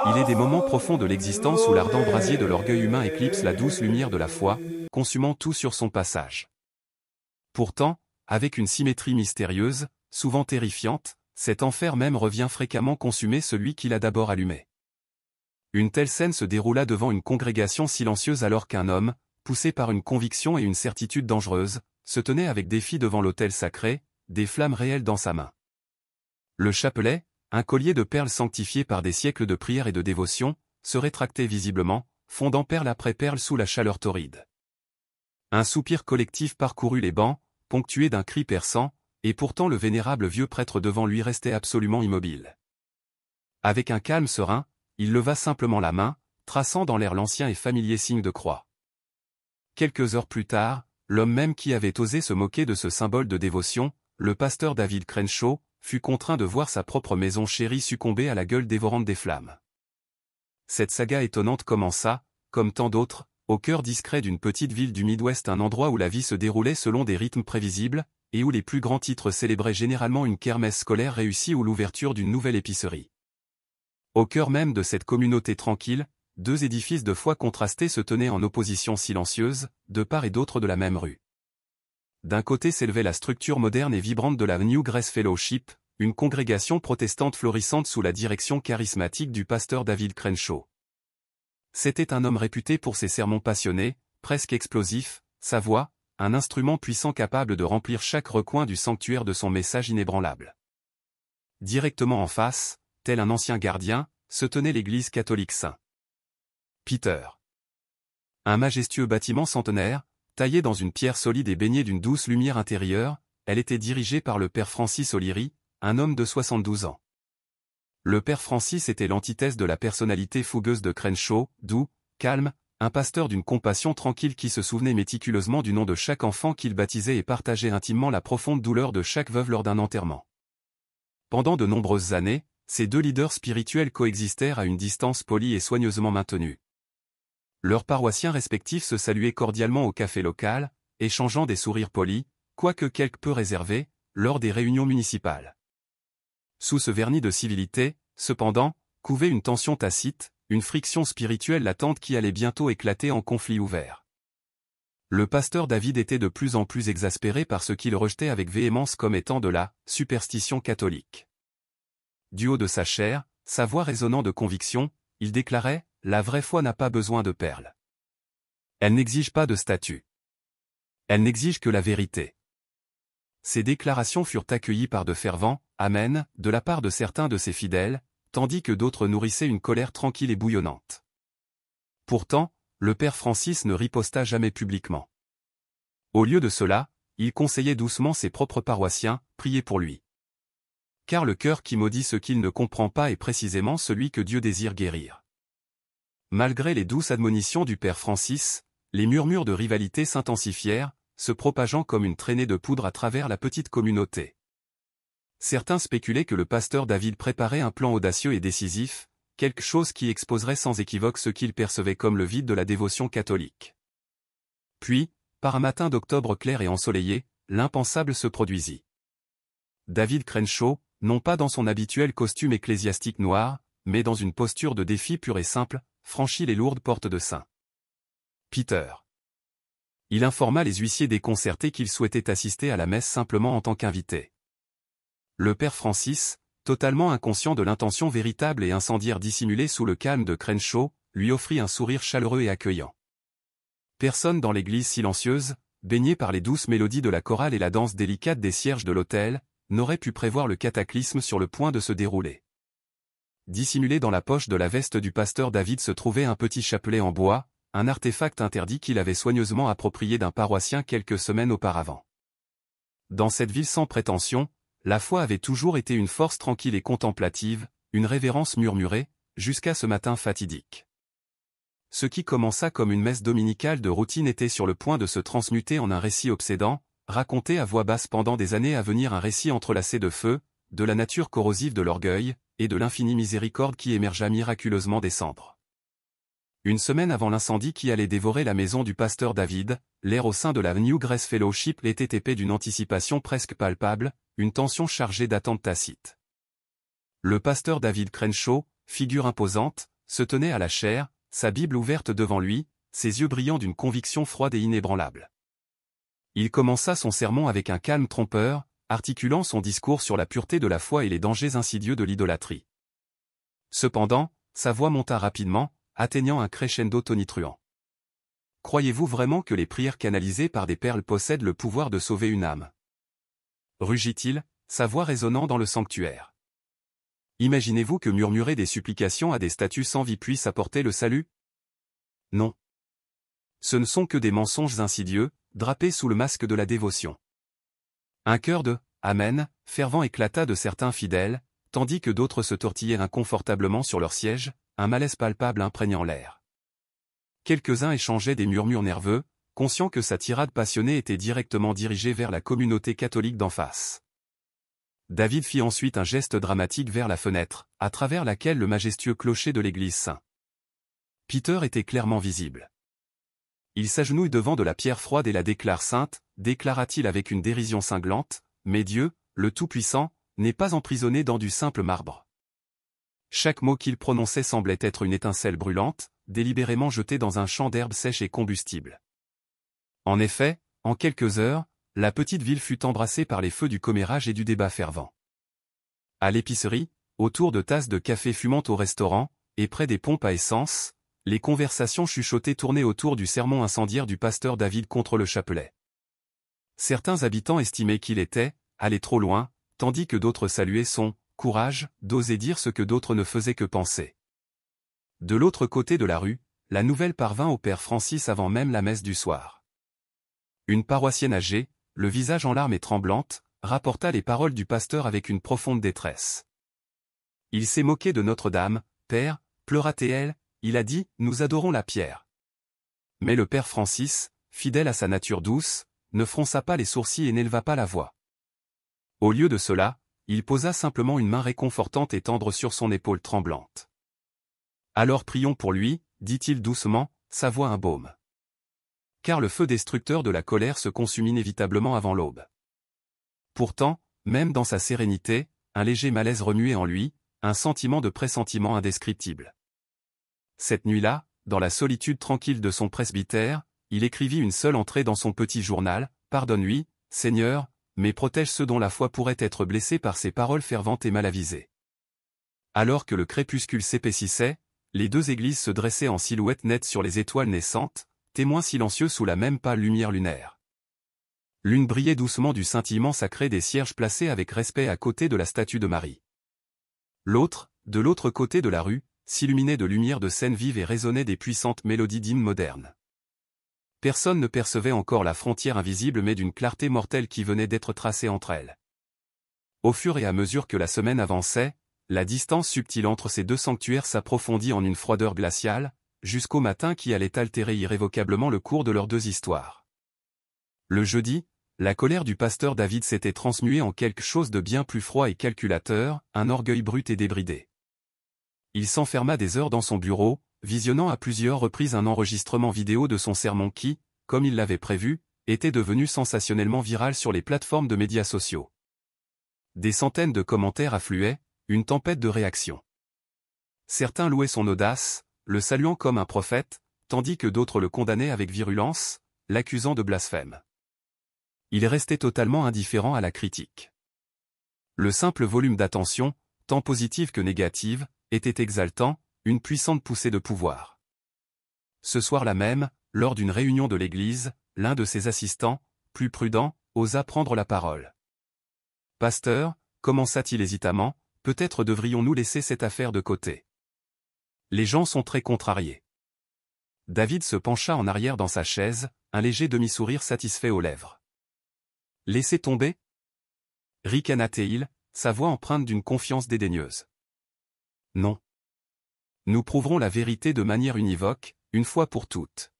Il est des moments profonds de l'existence où l'ardent brasier de l'orgueil humain éclipse la douce lumière de la foi, consumant tout sur son passage. Pourtant, avec une symétrie mystérieuse, souvent terrifiante, cet enfer même revient fréquemment consumer celui qui l'a d'abord allumé. Une telle scène se déroula devant une congrégation silencieuse alors qu'un homme, poussé par une conviction et une certitude dangereuse, se tenait avec défi devant l'autel sacré, des flammes réelles dans sa main. Le chapelet, un collier de perles sanctifié par des siècles de prière et de dévotion, se rétractait visiblement, fondant perle après perle sous la chaleur torride. Un soupir collectif parcourut les bancs, ponctué d'un cri perçant, et pourtant le vénérable vieux prêtre devant lui restait absolument immobile. Avec un calme serein, il leva simplement la main, traçant dans l'air l'ancien et familier signe de croix. Quelques heures plus tard, l'homme même qui avait osé se moquer de ce symbole de dévotion, le pasteur David Crenshaw, fut contraint de voir sa propre maison chérie succomber à la gueule dévorante des flammes. Cette saga étonnante commença, comme tant d'autres, au cœur discret d'une petite ville du Midwest, un endroit où la vie se déroulait selon des rythmes prévisibles, et où les plus grands titres célébraient généralement une kermesse scolaire réussie ou l'ouverture d'une nouvelle épicerie. Au cœur même de cette communauté tranquille, deux édifices de foi contrastés se tenaient en opposition silencieuse, de part et d'autre de la même rue. D'un côté s'élevait la structure moderne et vibrante de la New Grace Fellowship, une congrégation protestante florissante sous la direction charismatique du pasteur David Crenshaw. C'était un homme réputé pour ses sermons passionnés, presque explosifs, sa voix, un instrument puissant capable de remplir chaque recoin du sanctuaire de son message inébranlable. Directement en face, tel un ancien gardien, se tenait l'église catholique Saint-Peter. Un majestueux bâtiment centenaire, taillé dans une pierre solide et baigné d'une douce lumière intérieure, elle était dirigée par le père Francis O'Leary, un homme de 72 ans. Le père Francis était l'antithèse de la personnalité fougueuse de Crenshaw, doux, calme, un pasteur d'une compassion tranquille qui se souvenait méticuleusement du nom de chaque enfant qu'il baptisait et partageait intimement la profonde douleur de chaque veuve lors d'un enterrement. Pendant de nombreuses années, ces deux leaders spirituels coexistèrent à une distance polie et soigneusement maintenue. Leurs paroissiens respectifs se saluaient cordialement au café local, échangeant des sourires polis, quoique quelque peu réservés, lors des réunions municipales. Sous ce vernis de civilité, cependant, couvait une tension tacite, une friction spirituelle latente qui allait bientôt éclater en conflit ouvert. Le pasteur David était de plus en plus exaspéré par ce qu'il rejetait avec véhémence comme étant de la superstition catholique. Du haut de sa chair, sa voix résonnant de conviction, il déclarait « La vraie foi n'a pas besoin de perles. Elle n'exige pas de statut. Elle n'exige que la vérité. » Ces déclarations furent accueillies par de fervents « Amen » de la part de certains de ses fidèles, tandis que d'autres nourrissaient une colère tranquille et bouillonnante. Pourtant, le père Francis ne riposta jamais publiquement. Au lieu de cela, il conseillait doucement ses propres paroissiens, priez pour lui. Car le cœur qui maudit ce qu'il ne comprend pas est précisément celui que Dieu désire guérir. Malgré les douces admonitions du père Francis, les murmures de rivalité s'intensifièrent, se propageant comme une traînée de poudre à travers la petite communauté. Certains spéculaient que le pasteur David préparait un plan audacieux et décisif, quelque chose qui exposerait sans équivoque ce qu'ils percevaient comme le vide de la dévotion catholique. Puis, par un matin d'octobre clair et ensoleillé, l'impensable se produisit. David Crenshaw, non pas dans son habituel costume ecclésiastique noir, mais dans une posture de défi pure et simple, franchit les lourdes portes de Saint-Peter. Il informa les huissiers déconcertés qu'il souhaitait assister à la messe simplement en tant qu'invité. Le père Francis, totalement inconscient de l'intention véritable et incendiaire dissimulée sous le calme de Crenshaw, lui offrit un sourire chaleureux et accueillant. Personne dans l'église silencieuse, baignée par les douces mélodies de la chorale et la danse délicate des cierges de l'autel, n'aurait pu prévoir le cataclysme sur le point de se dérouler. Dissimulé dans la poche de la veste du pasteur David se trouvait un petit chapelet en bois, un artefact interdit qu'il avait soigneusement approprié d'un paroissien quelques semaines auparavant. Dans cette ville sans prétention, la foi avait toujours été une force tranquille et contemplative, une révérence murmurée, jusqu'à ce matin fatidique. Ce qui commença comme une messe dominicale de routine était sur le point de se transmuter en un récit obsédant, raconté à voix basse pendant des années à venir, un récit entrelacé de feu, de la nature corrosive de l'orgueil, et de l'infinie miséricorde qui émergea miraculeusement des cendres. Une semaine avant l'incendie qui allait dévorer la maison du pasteur David, l'air au sein de la New Grace Fellowship était épais d'une anticipation presque palpable, une tension chargée d'attente tacite. Le pasteur David Crenshaw, figure imposante, se tenait à la chaire, sa Bible ouverte devant lui, ses yeux brillant d'une conviction froide et inébranlable. Il commença son sermon avec un calme trompeur, articulant son discours sur la pureté de la foi et les dangers insidieux de l'idolâtrie. Cependant, sa voix monta rapidement, atteignant un crescendo tonitruant. « Croyez-vous vraiment que les prières canalisées par des perles possèdent le pouvoir de sauver une âme » rugit-il, sa voix résonnant dans le sanctuaire. Imaginez-vous que murmurer des supplications à des statues sans vie puisse apporter le salut? Non. Ce ne sont que des mensonges insidieux, drapés sous le masque de la dévotion. Un chœur de « Amen » fervent éclata de certains fidèles, tandis que d'autres se tortillaient inconfortablement sur leur siège, un malaise palpable imprégnant l'air. Quelques-uns échangeaient des murmures nerveux, conscients que sa tirade passionnée était directement dirigée vers la communauté catholique d'en face. David fit ensuite un geste dramatique vers la fenêtre, à travers laquelle le majestueux clocher de l'église Saint Peter était clairement visible. Il s'agenouille devant de la pierre froide et la déclare sainte, déclara-t-il avec une dérision cinglante, mais Dieu, le Tout-Puissant, n'est pas emprisonné dans du simple marbre. Chaque mot qu'il prononçait semblait être une étincelle brûlante, délibérément jetée dans un champ d'herbes sèches et combustibles. En effet, en quelques heures, la petite ville fut embrassée par les feux du commérage et du débat fervent. À l'épicerie, autour de tasses de café fumant au restaurant, et près des pompes à essence, les conversations chuchotées tournaient autour du sermon incendiaire du pasteur David contre le chapelet. Certains habitants estimaient qu'il était allé trop loin, tandis que d'autres saluaient son courage d'oser dire ce que d'autres ne faisaient que penser. De l'autre côté de la rue, la nouvelle parvint au père Francis avant même la messe du soir. Une paroissienne âgée, le visage en larmes et tremblante, rapporta les paroles du pasteur avec une profonde détresse. « Il s'est moqué de Notre-Dame, père, pleura-t-elle, il a dit, nous adorons la pierre. » Mais le père Francis, fidèle à sa nature douce, ne fronça pas les sourcils et n'éleva pas la voix. Au lieu de cela, il posa simplement une main réconfortante et tendre sur son épaule tremblante. « Alors prions pour lui, dit-il doucement, sa voix un baume. Car le feu destructeur de la colère se consume inévitablement avant l'aube. Pourtant, même dans sa sérénité, un léger malaise remuait en lui, un sentiment de pressentiment indescriptible. Cette nuit-là, dans la solitude tranquille de son presbytère, il écrivit une seule entrée dans son petit journal, « Pardonne-lui, Seigneur, mais protège ceux dont la foi pourrait être blessée par ces paroles ferventes et mal avisées. » Alors que le crépuscule s'épaississait, les deux églises se dressaient en silhouette nette sur les étoiles naissantes, témoins silencieux sous la même pâle lumière lunaire. L'une brillait doucement du scintillement sacré des cierges placés avec respect à côté de la statue de Marie. L'autre, de l'autre côté de la rue, s'illuminait de lumière de scènes vives et résonnait des puissantes mélodies d'hymnes modernes. Personne ne percevait encore la frontière invisible mais d'une clarté mortelle qui venait d'être tracée entre elles. Au fur et à mesure que la semaine avançait, la distance subtile entre ces deux sanctuaires s'approfondit en une froideur glaciale, jusqu'au matin qui allait altérer irrévocablement le cours de leurs deux histoires. Le jeudi, la colère du pasteur David s'était transmuée en quelque chose de bien plus froid et calculateur, un orgueil brut et débridé. Il s'enferma des heures dans son bureau, visionnant à plusieurs reprises un enregistrement vidéo de son sermon qui, comme il l'avait prévu, était devenu sensationnellement viral sur les plateformes de médias sociaux. Des centaines de commentaires affluaient, une tempête de réactions. Certains louaient son audace, le saluant comme un prophète, tandis que d'autres le condamnaient avec virulence, l'accusant de blasphème. Il restait totalement indifférent à la critique. Le simple volume d'attention, tant positive que négative, était exaltant, une puissante poussée de pouvoir. Ce soir-là même, lors d'une réunion de l'église, l'un de ses assistants, plus prudent, osa prendre la parole. « Pasteur, commença-t-il hésitamment, peut-être devrions-nous laisser cette affaire de côté. Les gens sont très contrariés. » David se pencha en arrière dans sa chaise, un léger demi-sourire satisfait aux lèvres. « Laissez tomber » ricana-t-il, sa voix empreinte d'une confiance dédaigneuse. « Non. Nous prouverons la vérité de manière univoque, une fois pour toutes. »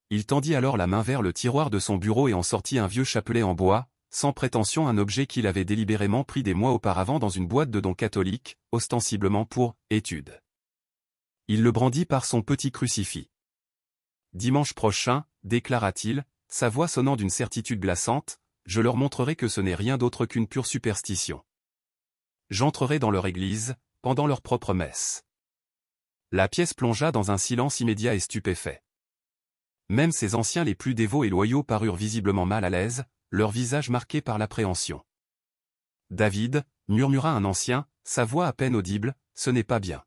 Il tendit alors la main vers le tiroir de son bureau et en sortit un vieux chapelet en bois, sans prétention un objet qu'il avait délibérément pris des mois auparavant dans une boîte de dons catholiques, ostensiblement pour « études ». Il le brandit par son petit crucifix. « Dimanche prochain, déclara-t-il, sa voix sonnant d'une certitude glaçante, je leur montrerai que ce n'est rien d'autre qu'une pure superstition. J'entrerai dans leur église, pendant leur propre messe. La pièce plongea dans un silence immédiat et stupéfait. Même ces anciens les plus dévots et loyaux parurent visiblement mal à l'aise, leurs visages marqués par l'appréhension. « David, » murmura un ancien, sa voix à peine audible, « ce n'est pas bien.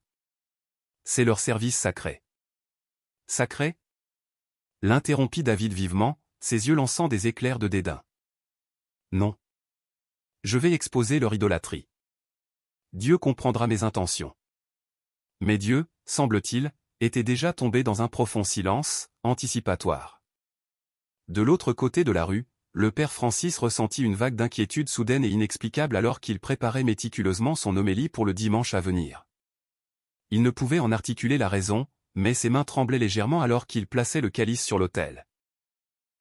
C'est leur service sacré. » « Sacré » l'interrompit David vivement, ses yeux lançant des éclairs de dédain. « Non. Je vais exposer leur idolâtrie. Dieu comprendra mes intentions. » Mais Dieu, semble-t-il, était déjà tombé dans un profond silence, anticipatoire. De l'autre côté de la rue, le père Francis ressentit une vague d'inquiétude soudaine et inexplicable alors qu'il préparait méticuleusement son homélie pour le dimanche à venir. Il ne pouvait en articuler la raison, mais ses mains tremblaient légèrement alors qu'il plaçait le calice sur l'autel.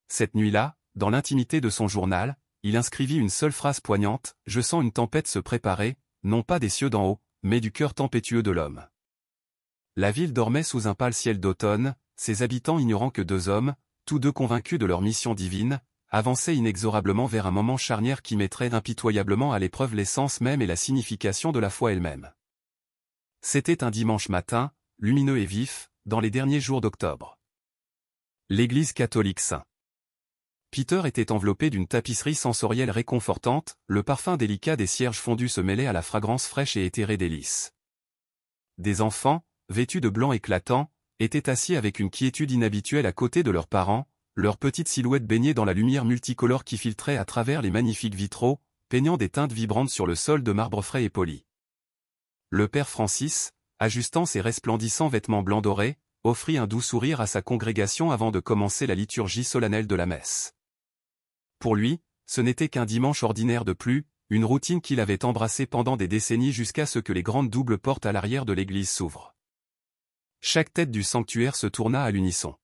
Cette nuit-là, dans l'intimité de son journal, il inscrivit une seule phrase poignante, « Je sens une tempête se préparer, non pas des cieux d'en haut, mais du cœur tempétueux de l'homme. » La ville dormait sous un pâle ciel d'automne, ses habitants ignorant que deux hommes, tous deux convaincus de leur mission divine, avançaient inexorablement vers un moment charnière qui mettrait impitoyablement à l'épreuve l'essence même et la signification de la foi elle-même. C'était un dimanche matin, lumineux et vif, dans les derniers jours d'octobre. L'église catholique Saint Peter était enveloppé d'une tapisserie sensorielle réconfortante, le parfum délicat des cierges fondus se mêlait à la fragrance fraîche et éthérée des lys. Des enfants, vêtus de blanc éclatant, étaient assis avec une quiétude inhabituelle à côté de leurs parents, leurs petites silhouettes baignées dans la lumière multicolore qui filtrait à travers les magnifiques vitraux, peignant des teintes vibrantes sur le sol de marbre frais et poli. Le père Francis, ajustant ses resplendissants vêtements blancs dorés, offrit un doux sourire à sa congrégation avant de commencer la liturgie solennelle de la messe. Pour lui, ce n'était qu'un dimanche ordinaire de plus, une routine qu'il avait embrassée pendant des décennies jusqu'à ce que les grandes doubles portes à l'arrière de l'église s'ouvrent. Chaque tête du sanctuaire se tourna à l'unisson.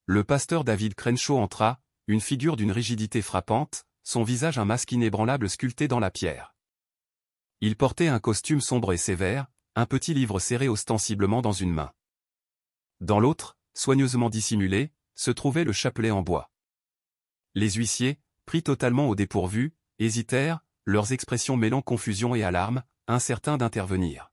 Le pasteur David Crenshaw entra, une figure d'une rigidité frappante, son visage un masque inébranlable sculpté dans la pierre. Il portait un costume sombre et sévère, un petit livre serré ostensiblement dans une main. Dans l'autre, soigneusement dissimulé, se trouvait le chapelet en bois. Les huissiers, pris totalement au dépourvu, hésitèrent, leurs expressions mêlant confusion et alarme, incertains d'intervenir.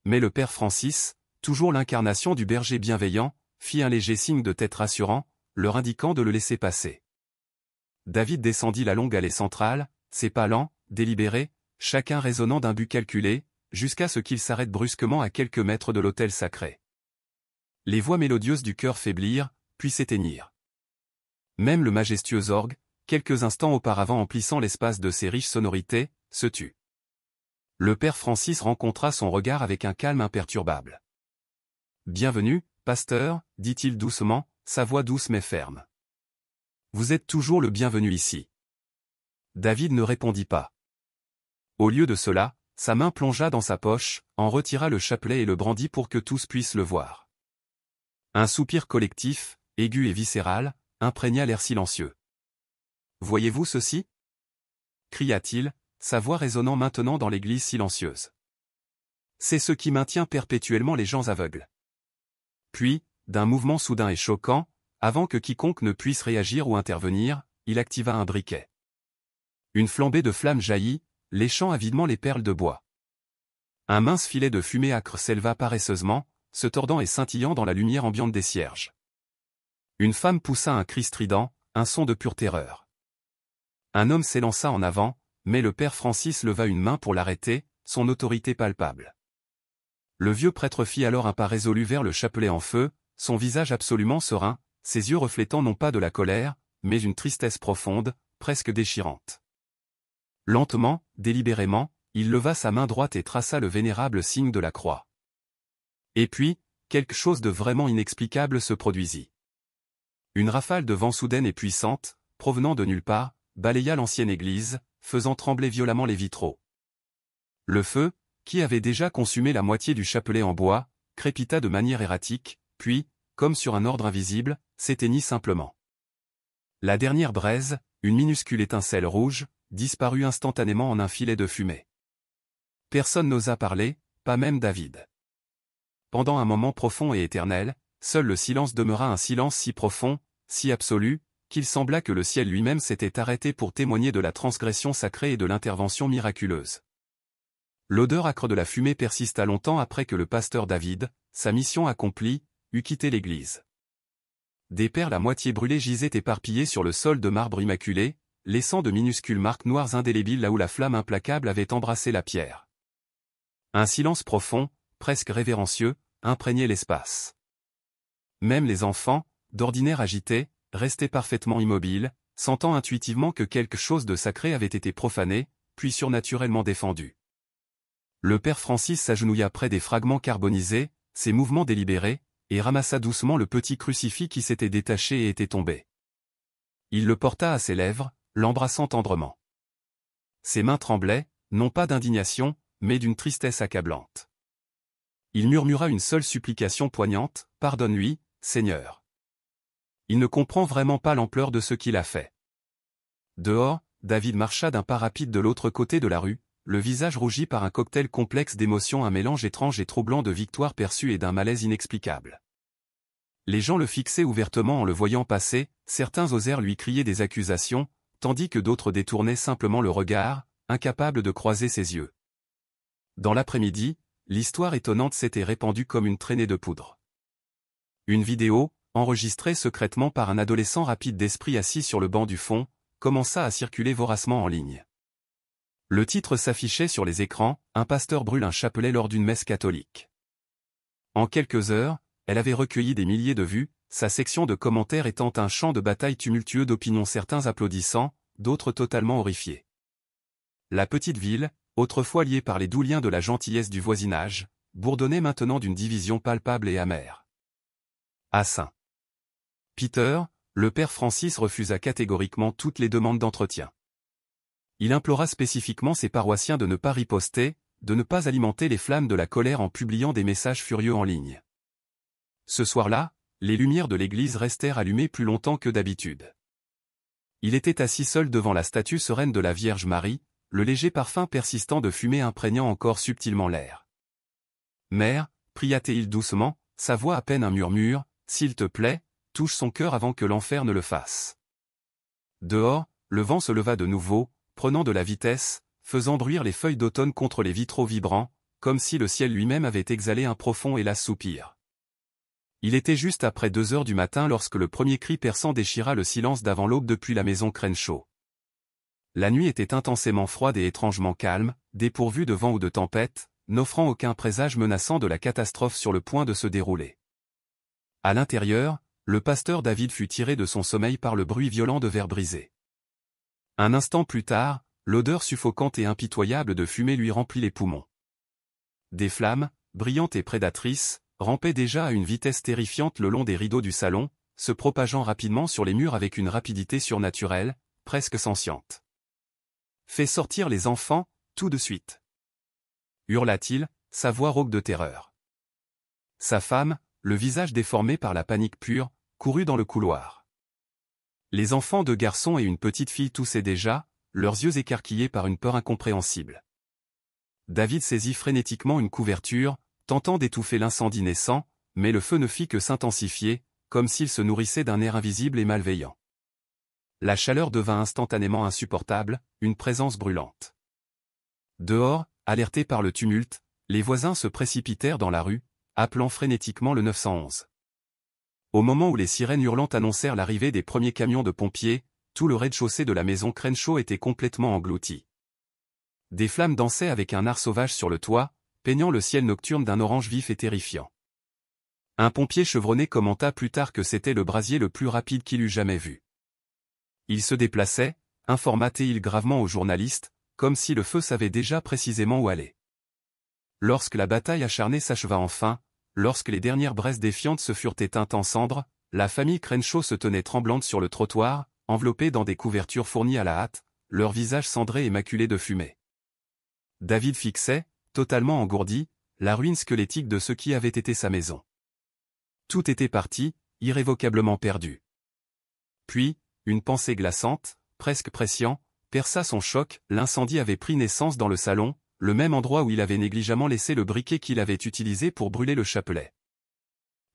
Mais le père Francis, toujours l'incarnation du berger bienveillant, fit un léger signe de tête rassurant, leur indiquant de le laisser passer. David descendit la longue allée centrale, ses pas lents, délibérés, chacun résonnant d'un but calculé, jusqu'à ce qu'il s'arrête brusquement à quelques mètres de l'autel sacré. Les voix mélodieuses du chœur faiblirent, puis s'éteignirent. Même le majestueux orgue, quelques instants auparavant emplissant l'espace de ses riches sonorités, se tut. Le père Francis rencontra son regard avec un calme imperturbable. « Bienvenue, pasteur, dit-il doucement, sa voix douce mais ferme. Vous êtes toujours le bienvenu ici. » David ne répondit pas. Au lieu de cela, sa main plongea dans sa poche, en retira le chapelet et le brandit pour que tous puissent le voir. Un soupir collectif, aigu et viscéral, imprégna l'air silencieux. « Voyez-vous ceci » cria-t-il, sa voix résonnant maintenant dans l'église silencieuse. « C'est ce qui maintient perpétuellement les gens aveugles. » Puis, d'un mouvement soudain et choquant, avant que quiconque ne puisse réagir ou intervenir, il activa un briquet. Une flambée de flammes jaillit, léchant avidement les perles de bois. Un mince filet de fumée âcre s'éleva paresseusement, se tordant et scintillant dans la lumière ambiante des cierges. Une femme poussa un cri strident, un son de pure terreur. Un homme s'élança en avant, mais le père Francis leva une main pour l'arrêter, son autorité palpable. Le vieux prêtre fit alors un pas résolu vers le chapelet en feu, son visage absolument serein, ses yeux reflétant non pas de la colère, mais une tristesse profonde, presque déchirante. Lentement, délibérément, il leva sa main droite et traça le vénérable signe de la croix. Et puis, quelque chose de vraiment inexplicable se produisit. Une rafale de vent soudaine et puissante, provenant de nulle part, balaya l'ancienne église, faisant trembler violemment les vitraux. Le feu, qui avait déjà consumé la moitié du chapelet en bois, crépita de manière erratique, puis, comme sur un ordre invisible, s'éteignit simplement. La dernière braise, une minuscule étincelle rouge, disparut instantanément en un filet de fumée. Personne n'osa parler, pas même David. Pendant un moment profond et éternel, seul le silence demeura un silence si profond, si absolu, qu'il sembla que le ciel lui-même s'était arrêté pour témoigner de la transgression sacrée et de l'intervention miraculeuse. L'odeur âcre de la fumée persista longtemps après que le pasteur David, sa mission accomplie, eut quitté l'église. Des perles à moitié brûlées gisaient éparpillées sur le sol de marbre immaculé, laissant de minuscules marques noires indélébiles là où la flamme implacable avait embrassé la pierre. Un silence profond, presque révérencieux, imprégnait l'espace. Même les enfants, d'ordinaire agités, restaient parfaitement immobiles, sentant intuitivement que quelque chose de sacré avait été profané, puis surnaturellement défendu. Le père Francis s'agenouilla près des fragments carbonisés, ses mouvements délibérés, et ramassa doucement le petit crucifix qui s'était détaché et était tombé. Il le porta à ses lèvres, l'embrassant tendrement. Ses mains tremblaient, non pas d'indignation, mais d'une tristesse accablante. Il murmura une seule supplication poignante, « Pardonne-lui, Seigneur. Il ne comprend vraiment pas l'ampleur de ce qu'il a fait. » Dehors, David marcha d'un pas rapide de l'autre côté de la rue, le visage rougi par un cocktail complexe d'émotions, un mélange étrange et troublant de victoire perçue et d'un malaise inexplicable. Les gens le fixaient ouvertement en le voyant passer, certains osèrent lui crier des accusations, tandis que d'autres détournaient simplement le regard, incapables de croiser ses yeux. Dans l'après-midi, l'histoire étonnante s'était répandue comme une traînée de poudre. Une vidéo, enregistrée secrètement par un adolescent rapide d'esprit assis sur le banc du fond, commença à circuler voracement en ligne. Le titre s'affichait sur les écrans, « Un pasteur brûle un chapelet lors d'une messe catholique ». En quelques heures, elle avait recueilli des milliers de vues, sa section de commentaires étant un champ de bataille tumultueux d'opinions, certains applaudissant, d'autres totalement horrifiés. La petite ville, autrefois liée par les doux liens de la gentillesse du voisinage, bourdonnait maintenant d'une division palpable et amère. À Saint-Peter, le père Francis refusa catégoriquement toutes les demandes d'entretien. Il implora spécifiquement ses paroissiens de ne pas riposter, de ne pas alimenter les flammes de la colère en publiant des messages furieux en ligne. Ce soir-là, les lumières de l'église restèrent allumées plus longtemps que d'habitude. Il était assis seul devant la statue sereine de la Vierge Marie, le léger parfum persistant de fumée imprégnant encore subtilement l'air. « Mère, pria-t-il doucement, sa voix à peine un murmure, s'il te plaît, touche son cœur avant que l'enfer ne le fasse. » Dehors, le vent se leva de nouveau, prenant de la vitesse, faisant bruire les feuilles d'automne contre les vitraux vibrants, comme si le ciel lui-même avait exhalé un profond et las soupir. Il était juste après 2 heures du matin lorsque le premier cri perçant déchira le silence d'avant l'aube depuis la maison Crenshaw. La nuit était intensément froide et étrangement calme, dépourvue de vent ou de tempête, n'offrant aucun présage menaçant de la catastrophe sur le point de se dérouler. À l'intérieur, le pasteur David fut tiré de son sommeil par le bruit violent de verres brisés. Un instant plus tard, l'odeur suffocante et impitoyable de fumée lui remplit les poumons. Des flammes, brillantes et prédatrices, rampaient déjà à une vitesse terrifiante le long des rideaux du salon, se propageant rapidement sur les murs avec une rapidité surnaturelle, presque sentiente. « Fais sortir les enfants, tout de suite !» hurla-t-il, sa voix rauque de terreur. Sa femme, le visage déformé par la panique pure, courut dans le couloir. Les enfants, 2 garçons et une petite fille toussaient déjà, leurs yeux écarquillés par une peur incompréhensible. David saisit frénétiquement une couverture, tentant d'étouffer l'incendie naissant, mais le feu ne fit que s'intensifier, comme s'il se nourrissait d'un air invisible et malveillant. La chaleur devint instantanément insupportable, une présence brûlante. Dehors, alertés par le tumulte, les voisins se précipitèrent dans la rue, appelant frénétiquement le 911. Au moment où les sirènes hurlantes annoncèrent l'arrivée des premiers camions de pompiers, tout le rez-de-chaussée de la maison Crenshaw était complètement englouti. Des flammes dansaient avec un art sauvage sur le toit, peignant le ciel nocturne d'un orange vif et terrifiant. Un pompier chevronné commenta plus tard que c'était le brasier le plus rapide qu'il eût jamais vu. Il se déplaçait, informa-t-il gravement aux journalistes, comme si le feu savait déjà précisément où aller. Lorsque la bataille acharnée s'acheva enfin, lorsque les dernières braises défiantes se furent éteintes en cendres, la famille Crenshaw se tenait tremblante sur le trottoir, enveloppée dans des couvertures fournies à la hâte, leurs visages cendrés et maculés de fumée. David fixait, totalement engourdi, la ruine squelettique de ce qui avait été sa maison. Tout était parti, irrévocablement perdu. Puis, une pensée glaçante, presque presciente, perça son choc, l'incendie avait pris naissance dans le salon, le même endroit où il avait négligemment laissé le briquet qu'il avait utilisé pour brûler le chapelet.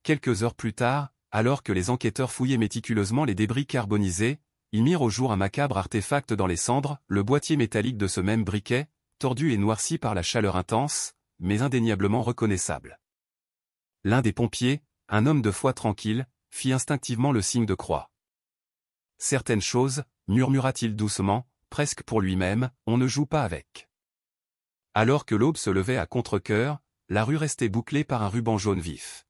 Quelques heures plus tard, alors que les enquêteurs fouillaient méticuleusement les débris carbonisés, ils mirent au jour un macabre artefact dans les cendres, le boîtier métallique de ce même briquet, tordu et noirci par la chaleur intense, mais indéniablement reconnaissable. L'un des pompiers, un homme de foi tranquille, fit instinctivement le signe de croix. Certaines choses, murmura-t-il doucement, presque pour lui-même, on ne joue pas avec. Alors que l'aube se levait à contre-cœur, la rue restait bouclée par un ruban jaune vif.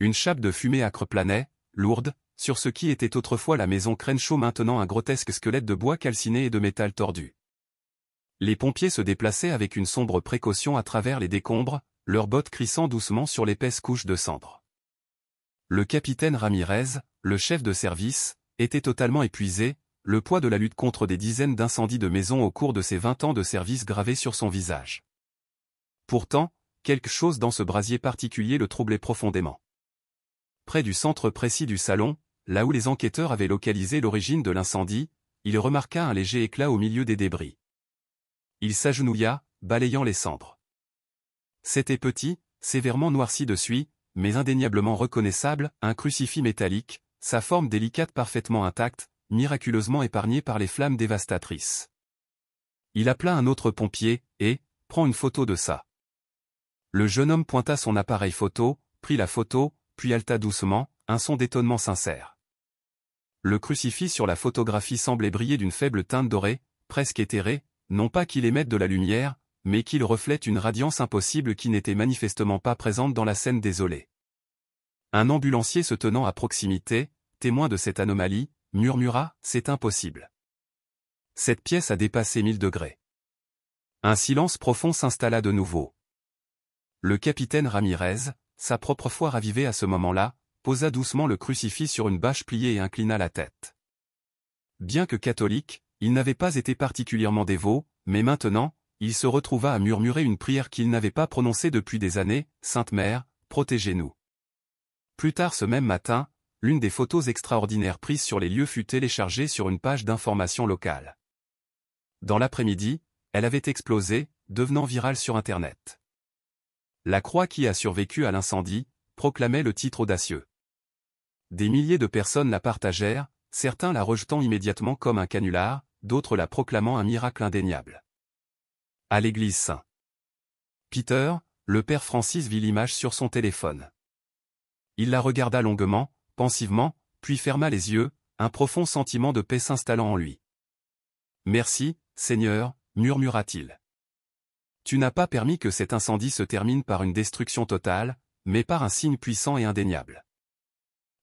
Une chape de fumée âcre planait, lourde, sur ce qui était autrefois la maison Crenshaw, maintenant un grotesque squelette de bois calciné et de métal tordu. Les pompiers se déplaçaient avec une sombre précaution à travers les décombres, leurs bottes crissant doucement sur l'épaisse couche de cendres. Le capitaine Ramirez, le chef de service, était totalement épuisé, le poids de la lutte contre des dizaines d'incendies de maisons au cours de ses 20 ans de service gravé sur son visage. Pourtant, quelque chose dans ce brasier particulier le troublait profondément. Près du centre précis du salon, là où les enquêteurs avaient localisé l'origine de l'incendie, il remarqua un léger éclat au milieu des débris. Il s'agenouilla, balayant les cendres. C'était petit, sévèrement noirci de suie, mais indéniablement reconnaissable, un crucifix métallique, sa forme délicate parfaitement intacte, miraculeusement épargnée par les flammes dévastatrices. Il appela un autre pompier, et, prends une photo de ça. Le jeune homme pointa son appareil photo, prit la photo, puis haleta doucement, un son d'étonnement sincère. Le crucifix sur la photographie semblait briller d'une faible teinte dorée, presque éthérée, non pas qu'il émette de la lumière, mais qu'il reflète une radiance impossible qui n'était manifestement pas présente dans la scène désolée. Un ambulancier se tenant à proximité, témoin de cette anomalie, murmura « C'est impossible. Cette pièce a dépassé 1000 degrés. » Un silence profond s'installa de nouveau. Le capitaine Ramirez, sa propre foi ravivée à ce moment-là, posa doucement le crucifix sur une bâche pliée et inclina la tête. Bien que catholique, il n'avait pas été particulièrement dévot, mais maintenant, il se retrouva à murmurer une prière qu'il n'avait pas prononcée depuis des années, « Sainte Mère, protégez-nous. » Plus tard ce même matin, l'une des photos extraordinaires prises sur les lieux fut téléchargée sur une page d'information locale. Dans l'après-midi, elle avait explosé, devenant virale sur Internet. La croix qui a survécu à l'incendie, proclamait le titre audacieux. Des milliers de personnes la partagèrent, certains la rejetant immédiatement comme un canular, d'autres la proclamant un miracle indéniable. À l'église Saint Peter, le père Francis vit l'image sur son téléphone. Il la regarda longuement, pensivement, puis ferma les yeux, un profond sentiment de paix s'installant en lui. « Merci, Seigneur, murmura-t-il. Tu n'as pas permis que cet incendie se termine par une destruction totale, mais par un signe puissant et indéniable. »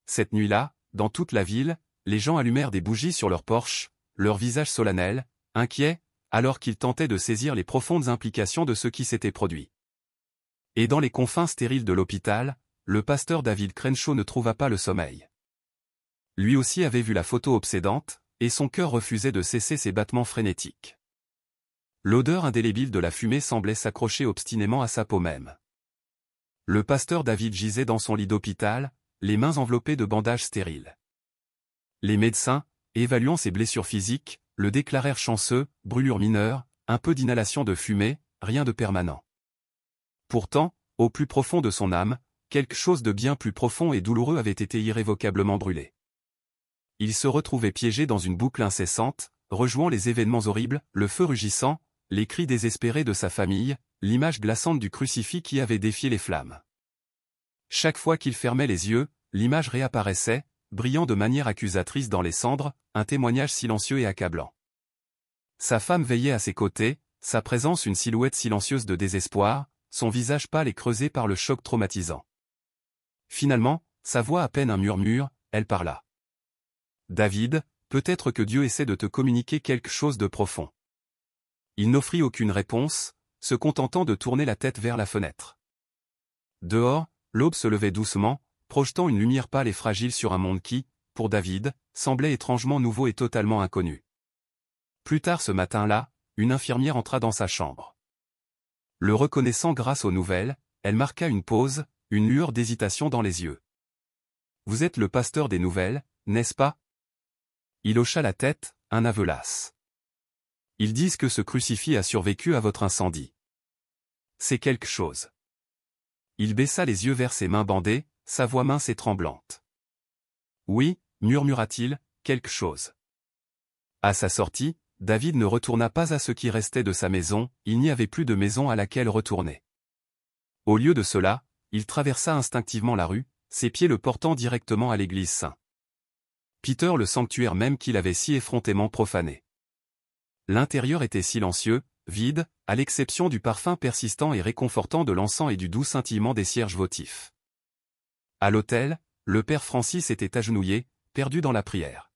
Cette nuit-là, dans toute la ville, les gens allumèrent des bougies sur leurs porches, leurs visages solennels, inquiets, alors qu'ils tentaient de saisir les profondes implications de ce qui s'était produit. Et dans les confins stériles de l'hôpital, le pasteur David Crenshaw ne trouva pas le sommeil. Lui aussi avait vu la photo obsédante, et son cœur refusait de cesser ses battements frénétiques. L'odeur indélébile de la fumée semblait s'accrocher obstinément à sa peau même. Le pasteur David gisait dans son lit d'hôpital, les mains enveloppées de bandages stériles. Les médecins, évaluant ses blessures physiques, le déclarèrent chanceux, brûlure mineure, un peu d'inhalation de fumée, rien de permanent. Pourtant, au plus profond de son âme, quelque chose de bien plus profond et douloureux avait été irrévocablement brûlé. Il se retrouvait piégé dans une boucle incessante, rejouant les événements horribles, le feu rugissant, les cris désespérés de sa famille, l'image glaçante du crucifix qui avait défié les flammes. Chaque fois qu'il fermait les yeux, l'image réapparaissait, brillant de manière accusatrice dans les cendres, un témoignage silencieux et accablant. Sa femme veillait à ses côtés, sa présence une silhouette silencieuse de désespoir, son visage pâle et creusé par le choc traumatisant. Finalement, sa voix à peine un murmure, elle parla. « David, peut-être que Dieu essaie de te communiquer quelque chose de profond. » Il n'offrit aucune réponse, se contentant de tourner la tête vers la fenêtre. Dehors, l'aube se levait doucement, projetant une lumière pâle et fragile sur un monde qui, pour David, semblait étrangement nouveau et totalement inconnu. Plus tard ce matin-là, une infirmière entra dans sa chambre. Le reconnaissant grâce aux nouvelles, elle marqua une pause, une lueur d'hésitation dans les yeux. « Vous êtes le pasteur des nouvelles, n'est-ce pas ?» Il hocha la tête, un aveu las. « Ils disent que ce crucifix a survécu à votre incendie. C'est quelque chose. » Il baissa les yeux vers ses mains bandées, sa voix mince et tremblante. « Oui, murmura-t-il, quelque chose. » À sa sortie, David ne retourna pas à ce qui restait de sa maison, il n'y avait plus de maison à laquelle retourner. Au lieu de cela, il traversa instinctivement la rue, ses pieds le portant directement à l'église Saint-Peter, le sanctuaire même qu'il avait si effrontément profané. L'intérieur était silencieux, vide, à l'exception du parfum persistant et réconfortant de l'encens et du doux scintillement des cierges votifs. À l'autel, le père Francis était agenouillé, perdu dans la prière.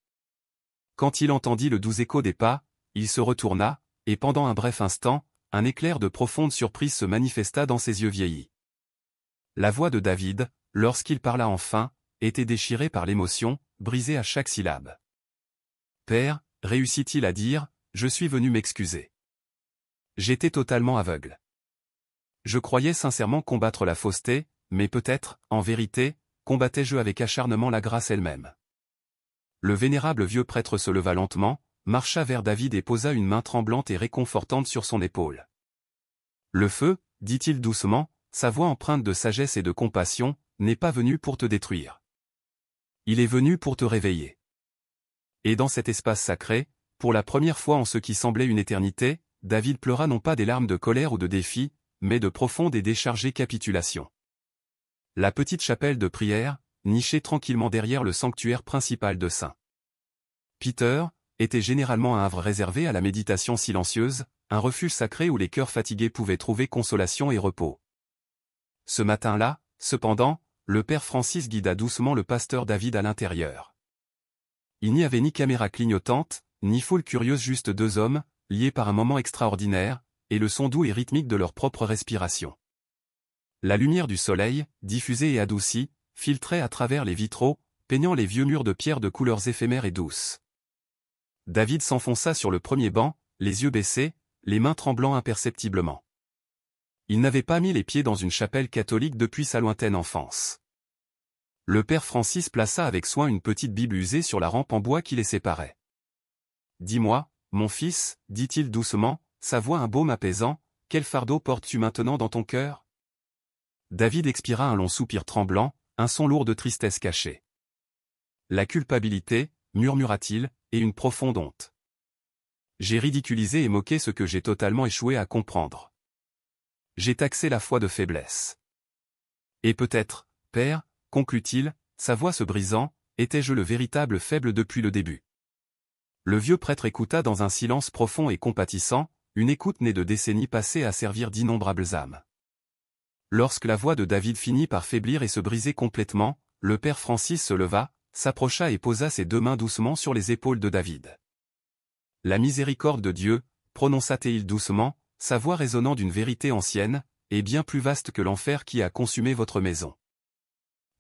Quand il entendit le doux écho des pas, il se retourna, et pendant un bref instant, un éclair de profonde surprise se manifesta dans ses yeux vieillis. La voix de David, lorsqu'il parla enfin, était déchirée par l'émotion, brisée à chaque syllabe. « Père, réussit-il à dire, je suis venu m'excuser. J'étais totalement aveugle. Je croyais sincèrement combattre la fausseté, mais peut-être, en vérité, combattais-je avec acharnement la grâce elle-même. » Le vénérable vieux prêtre se leva lentement, marcha vers David et posa une main tremblante et réconfortante sur son épaule. « Le feu, dit-il doucement, sa voix empreinte de sagesse et de compassion, n'est pas venu pour te détruire. Il est venu pour te réveiller. » Et dans cet espace sacré, pour la première fois en ce qui semblait une éternité, David pleura non pas des larmes de colère ou de défi, mais de profonde et déchargée capitulation. La petite chapelle de prière, nichée tranquillement derrière le sanctuaire principal de Saint-Peter, était généralement un havre réservé à la méditation silencieuse, un refuge sacré où les cœurs fatigués pouvaient trouver consolation et repos. Ce matin-là, cependant, le père Francis guida doucement le pasteur David à l'intérieur. Il n'y avait ni caméra clignotante, ni foule curieuse, juste deux hommes, liés par un moment extraordinaire, et le son doux et rythmique de leur propre respiration. La lumière du soleil, diffusée et adoucie, filtrait à travers les vitraux, peignant les vieux murs de pierre de couleurs éphémères et douces. David s'enfonça sur le premier banc, les yeux baissés, les mains tremblant imperceptiblement. Il n'avait pas mis les pieds dans une chapelle catholique depuis sa lointaine enfance. Le père Francis plaça avec soin une petite Bible usée sur la rampe en bois qui les séparait. « Dis-moi, mon fils, dit-il doucement, sa voix un baume apaisant, quel fardeau portes-tu maintenant dans ton cœur ?» David expira un long soupir tremblant, un son lourd de tristesse cachée. « La culpabilité, murmura-t-il, et une profonde honte. J'ai ridiculisé et moqué ce que j'ai totalement échoué à comprendre. J'ai taxé la foi de faiblesse. Et peut-être, père, conclut-il, sa voix se brisant, étais-je le véritable faible depuis le début. » Le vieux prêtre écouta dans un silence profond et compatissant, une écoute née de décennies passées à servir d'innombrables âmes. Lorsque la voix de David finit par faiblir et se briser complètement, le père Francis se leva, s'approcha et posa ses deux mains doucement sur les épaules de David. « La miséricorde de Dieu, prononça-t-il doucement, sa voix résonnant d'une vérité ancienne, est bien plus vaste que l'enfer qui a consumé votre maison.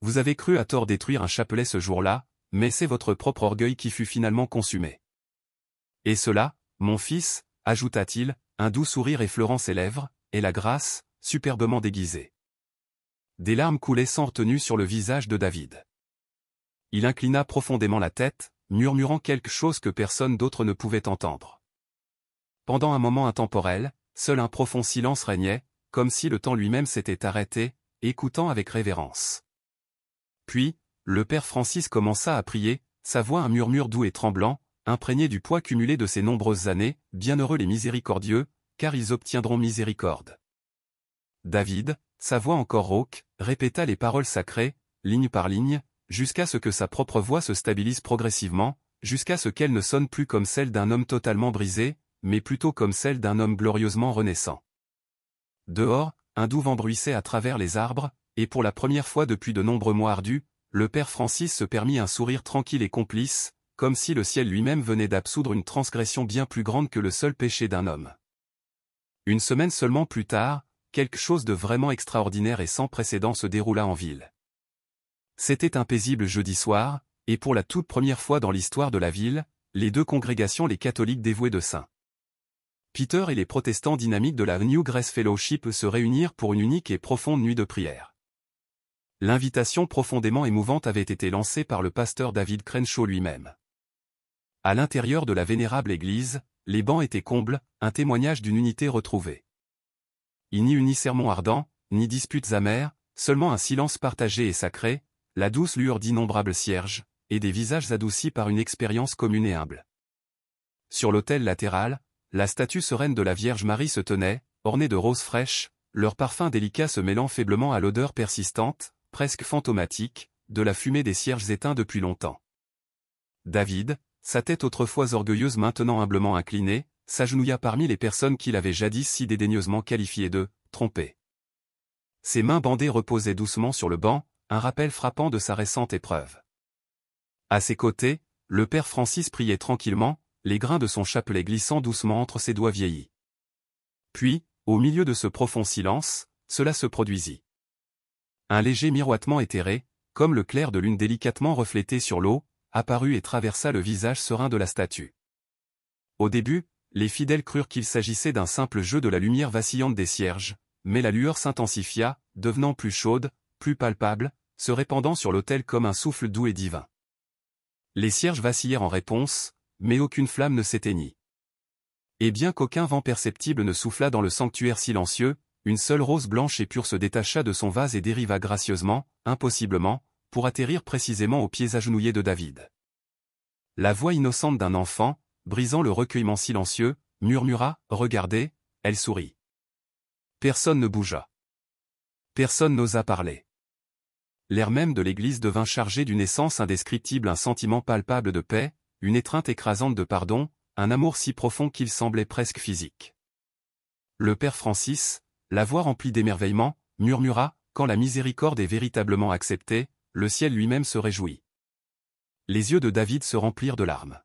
Vous avez cru à tort détruire un chapelet ce jour-là, mais c'est votre propre orgueil qui fut finalement consumé. Et cela, mon fils, ajouta-t-il, un doux sourire effleurant ses lèvres, est la grâce, superbement déguisée. » Des larmes coulaient sans retenue sur le visage de David. Il inclina profondément la tête, murmurant quelque chose que personne d'autre ne pouvait entendre. Pendant un moment intemporel, seul un profond silence régnait, comme si le temps lui-même s'était arrêté, écoutant avec révérence. Puis, le père Francis commença à prier, sa voix un murmure doux et tremblant, imprégné du poids cumulé de ces nombreuses années, « Bienheureux les miséricordieux, car ils obtiendront miséricorde. » David, sa voix encore rauque, répéta les paroles sacrées, ligne par ligne, jusqu'à ce que sa propre voix se stabilise progressivement, jusqu'à ce qu'elle ne sonne plus comme celle d'un homme totalement brisé, mais plutôt comme celle d'un homme glorieusement renaissant. Dehors, un doux vent bruissait à travers les arbres, et pour la première fois depuis de nombreux mois ardus, le père Francis se permit un sourire tranquille et complice, comme si le ciel lui-même venait d'absoudre une transgression bien plus grande que le seul péché d'un homme. Une semaine seulement plus tard, quelque chose de vraiment extraordinaire et sans précédent se déroula en ville. C'était un paisible jeudi soir, et pour la toute première fois dans l'histoire de la ville, les deux congrégations, les catholiques dévoués de Saint-Peter et les protestants dynamiques de la New Grace Fellowship, se réunirent pour une unique et profonde nuit de prière. L'invitation profondément émouvante avait été lancée par le pasteur David Crenshaw lui-même. À l'intérieur de la vénérable église, les bancs étaient combles, un témoignage d'une unité retrouvée. Il n'y eut ni sermons ardents, ni disputes amères, seulement un silence partagé et sacré, la douce lueur d'innombrables cierges, et des visages adoucis par une expérience commune et humble. sur l'autel latéral, la statue sereine de la Vierge Marie se tenait, ornée de roses fraîches, leur parfum délicat se mêlant faiblement à l'odeur persistante, presque fantomatique, de la fumée des cierges éteints depuis longtemps. David, sa tête autrefois orgueilleuse maintenant humblement inclinée, s'agenouilla parmi les personnes qu'il avait jadis si dédaigneusement qualifiées de « trompées ». Ses mains bandées reposaient doucement sur le banc, un rappel frappant de sa récente épreuve. À ses côtés, le père Francis priait tranquillement, les grains de son chapelet glissant doucement entre ses doigts vieillis. Puis, au milieu de ce profond silence, cela se produisit. Un léger miroitement éthéré, comme le clair de lune délicatement reflété sur l'eau, apparut et traversa le visage serein de la statue. Au début, les fidèles crurent qu'il s'agissait d'un simple jeu de la lumière vacillante des cierges, mais la lueur s'intensifia, devenant plus chaude, plus palpable, se répandant sur l'autel comme un souffle doux et divin. Les cierges vacillèrent en réponse, mais aucune flamme ne s'éteignit. Et bien qu'aucun vent perceptible ne souffla dans le sanctuaire silencieux, une seule rose blanche et pure se détacha de son vase et dériva gracieusement, impossiblement, pour atterrir précisément aux pieds agenouillés de David. La voix innocente d'un enfant, brisant le recueillement silencieux, murmura « Regardez », elle sourit. Personne ne bougea. Personne n'osa parler. L'air même de l'église devint chargé d'une essence indescriptible, un sentiment palpable de paix, une étreinte écrasante de pardon, un amour si profond qu'il semblait presque physique. Le père Francis, la voix remplie d'émerveillement, murmura « Quand la miséricorde est véritablement acceptée, le ciel lui-même se réjouit. » Les yeux de David se remplirent de larmes.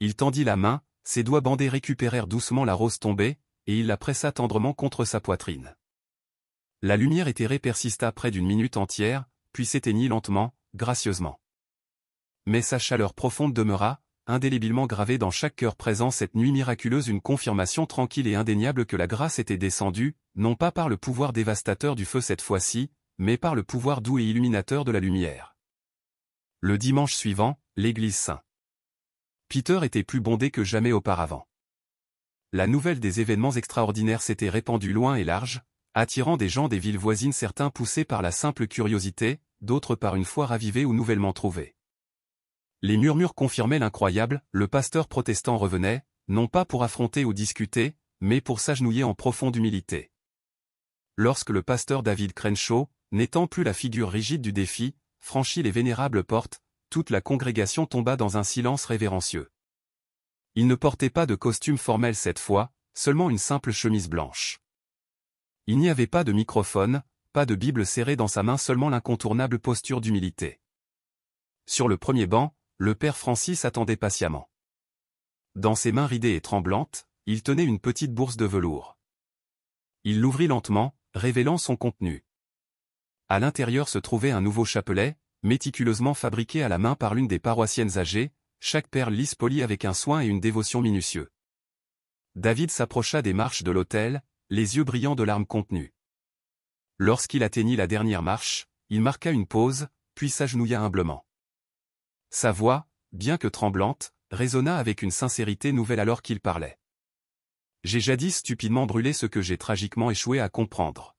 Il tendit la main, ses doigts bandés récupérèrent doucement la rose tombée, et il la pressa tendrement contre sa poitrine. La lumière éthérée persista près d'une minute entière, puis s'éteignit lentement, gracieusement. Mais sa chaleur profonde demeura, indélébilement gravée dans chaque cœur présent cette nuit miraculeuse, une confirmation tranquille et indéniable que la grâce était descendue, non pas par le pouvoir dévastateur du feu cette fois-ci, mais par le pouvoir doux et illuminateur de la lumière. Le dimanche suivant, l'église Saint-Peter était plus bondée que jamais auparavant. La nouvelle des événements extraordinaires s'était répandue loin et large, attirant des gens des villes voisines, certains poussés par la simple curiosité, d'autres par une foi ravivée ou nouvellement trouvée. Les murmures confirmaient l'incroyable, le pasteur protestant revenait, non pas pour affronter ou discuter, mais pour s'agenouiller en profonde humilité. Lorsque le pasteur David Crenshaw, n'étant plus la figure rigide du défi, franchit les vénérables portes, toute la congrégation tomba dans un silence révérencieux. Il ne portait pas de costume formel cette fois, seulement une simple chemise blanche. Il n'y avait pas de microphone, pas de Bible serrée dans sa main, seulement l'incontournable posture d'humilité. Sur le premier banc, le père Francis attendait patiemment. Dans ses mains ridées et tremblantes, il tenait une petite bourse de velours. Il l'ouvrit lentement, révélant son contenu. À l'intérieur se trouvait un nouveau chapelet, méticuleusement fabriqué à la main par l'une des paroissiennes âgées, chaque perle lisse polie avec un soin et une dévotion minutieux. David s'approcha des marches de l'autel, les yeux brillants de larmes contenues. Lorsqu'il atteignit la dernière marche, il marqua une pause, puis s'agenouilla humblement. Sa voix, bien que tremblante, résonna avec une sincérité nouvelle alors qu'il parlait. J'ai jadis stupidement brûlé ce que j'ai tragiquement échoué à comprendre.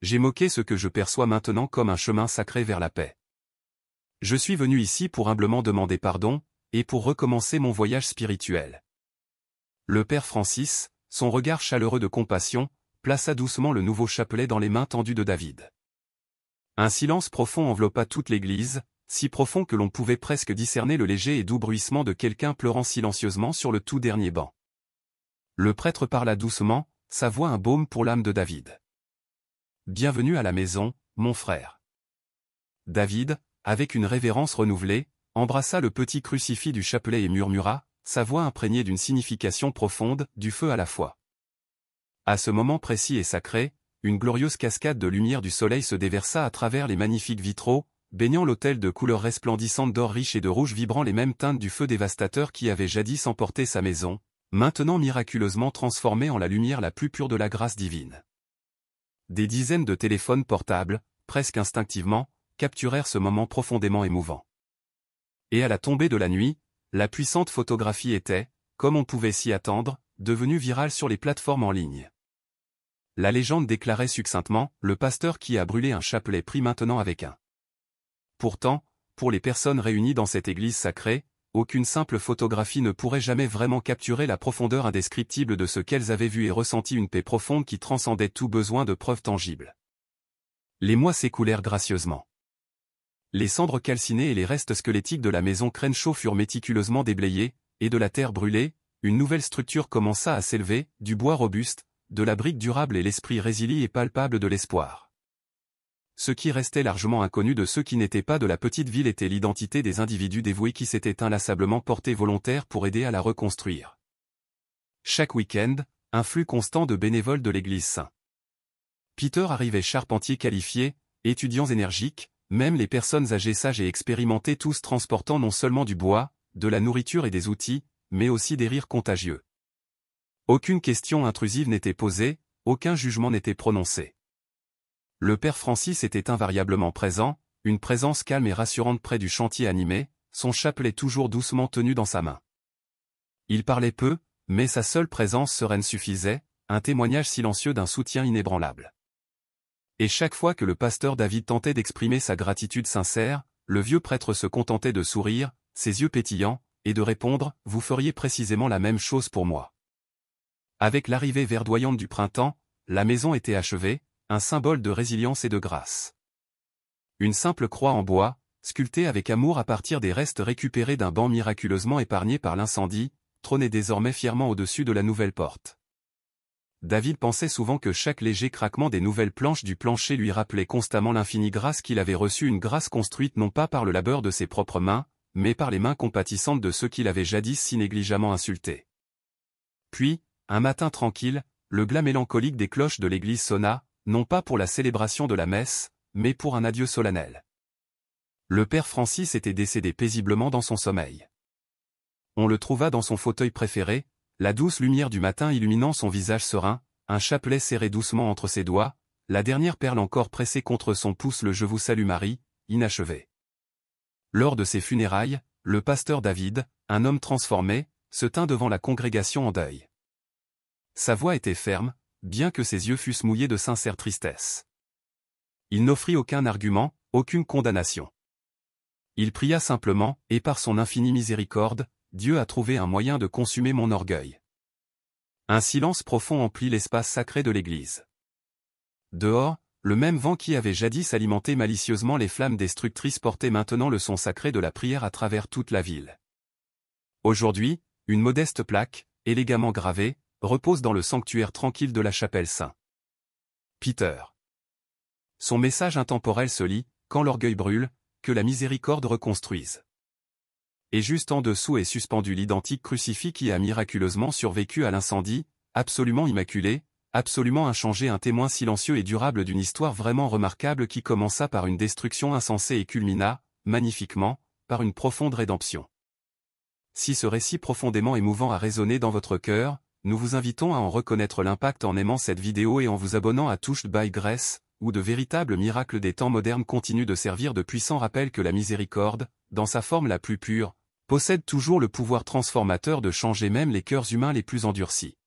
J'ai moqué ce que je perçois maintenant comme un chemin sacré vers la paix. Je suis venu ici pour humblement demander pardon, et pour recommencer mon voyage spirituel. Le père Francis, son regard chaleureux de compassion, plaça doucement le nouveau chapelet dans les mains tendues de David. Un silence profond enveloppa toute l'église, si profond que l'on pouvait presque discerner le léger et doux bruissement de quelqu'un pleurant silencieusement sur le tout dernier banc. Le prêtre parla doucement, sa voix un baume pour l'âme de David. « Bienvenue à la maison, mon frère. » David, avec une révérence renouvelée, embrassa le petit crucifix du chapelet et murmura, sa voix imprégnée d'une signification profonde, du feu à la fois. À ce moment précis et sacré, une glorieuse cascade de lumière du soleil se déversa à travers les magnifiques vitraux, baignant l'autel de couleurs resplendissantes d'or riche et de rouge vibrant, les mêmes teintes du feu dévastateur qui avait jadis emporté sa maison, maintenant miraculeusement transformée en la lumière la plus pure de la grâce divine. Des dizaines de téléphones portables, presque instinctivement, capturèrent ce moment profondément émouvant. Et à la tombée de la nuit, la puissante photographie était, comme on pouvait s'y attendre, devenue virale sur les plateformes en ligne. La légende déclarait succinctement, le pasteur qui a brûlé un chapelet prie maintenant avec un. Pourtant, pour les personnes réunies dans cette église sacrée, aucune simple photographie ne pourrait jamais vraiment capturer la profondeur indescriptible de ce qu'elles avaient vu et ressenti, une paix profonde qui transcendait tout besoin de preuves tangibles. Les mois s'écoulèrent gracieusement. Les cendres calcinées et les restes squelettiques de la maison Crenshaw furent méticuleusement déblayés, et de la terre brûlée, une nouvelle structure commença à s'élever, du bois robuste, de la brique durable et l'esprit résili et palpable de l'espoir. Ce qui restait largement inconnu de ceux qui n'étaient pas de la petite ville était l'identité des individus dévoués qui s'étaient inlassablement portés volontaires pour aider à la reconstruire. Chaque week-end, un flux constant de bénévoles de l'église St. Peter arrivait, charpentiers qualifiés, étudiants énergiques, même les personnes âgées sages et expérimentées, tous transportant non seulement du bois, de la nourriture et des outils, mais aussi des rires contagieux. Aucune question intrusive n'était posée, aucun jugement n'était prononcé. Le père Francis était invariablement présent, une présence calme et rassurante près du chantier animé, son chapelet toujours doucement tenu dans sa main. Il parlait peu, mais sa seule présence sereine suffisait, un témoignage silencieux d'un soutien inébranlable. Et chaque fois que le pasteur David tentait d'exprimer sa gratitude sincère, le vieux prêtre se contentait de sourire, ses yeux pétillants, et de répondre « Vous feriez précisément la même chose pour moi ». Avec l'arrivée verdoyante du printemps, la maison était achevée, un symbole de résilience et de grâce. Une simple croix en bois, sculptée avec amour à partir des restes récupérés d'un banc miraculeusement épargné par l'incendie, trônait désormais fièrement au-dessus de la nouvelle porte. David pensait souvent que chaque léger craquement des nouvelles planches du plancher lui rappelait constamment l'infinie grâce qu'il avait reçue, une grâce construite non pas par le labeur de ses propres mains, mais par les mains compatissantes de ceux qu'il avait jadis si négligemment insultés. Puis, un matin tranquille, le glas mélancolique des cloches de l'église sonna, non pas pour la célébration de la messe, mais pour un adieu solennel. Le père Francis était décédé paisiblement dans son sommeil. On le trouva dans son fauteuil préféré, la douce lumière du matin illuminant son visage serein, un chapelet serré doucement entre ses doigts, la dernière perle encore pressée contre son pouce, le « Je vous salue Marie », inachevé. Lors de ses funérailles, le pasteur David, un homme transformé, se tint devant la congrégation en deuil. Sa voix était ferme, bien que ses yeux fussent mouillés de sincère tristesse. Il n'offrit aucun argument, aucune condamnation. Il pria simplement, et par son infinie miséricorde, Dieu a trouvé un moyen de consumer mon orgueil. Un silence profond emplit l'espace sacré de l'église. Dehors, le même vent qui avait jadis alimenté malicieusement les flammes destructrices portait maintenant le son sacré de la prière à travers toute la ville. Aujourd'hui, une modeste plaque, élégamment gravée, repose dans le sanctuaire tranquille de la chapelle St. Peter. Son message intemporel se lit, quand l'orgueil brûle, que la miséricorde reconstruise. Et juste en dessous est suspendu l'identique crucifix qui a miraculeusement survécu à l'incendie, absolument immaculé, absolument inchangé, un témoin silencieux et durable d'une histoire vraiment remarquable qui commença par une destruction insensée et culmina, magnifiquement, par une profonde rédemption. Si ce récit profondément émouvant a résonné dans votre cœur, nous vous invitons à en reconnaître l'impact en aimant cette vidéo et en vous abonnant à Touched by Grace, où de véritables miracles des temps modernes continuent de servir de puissants rappels que la miséricorde, dans sa forme la plus pure, possède toujours le pouvoir transformateur de changer même les cœurs humains les plus endurcis.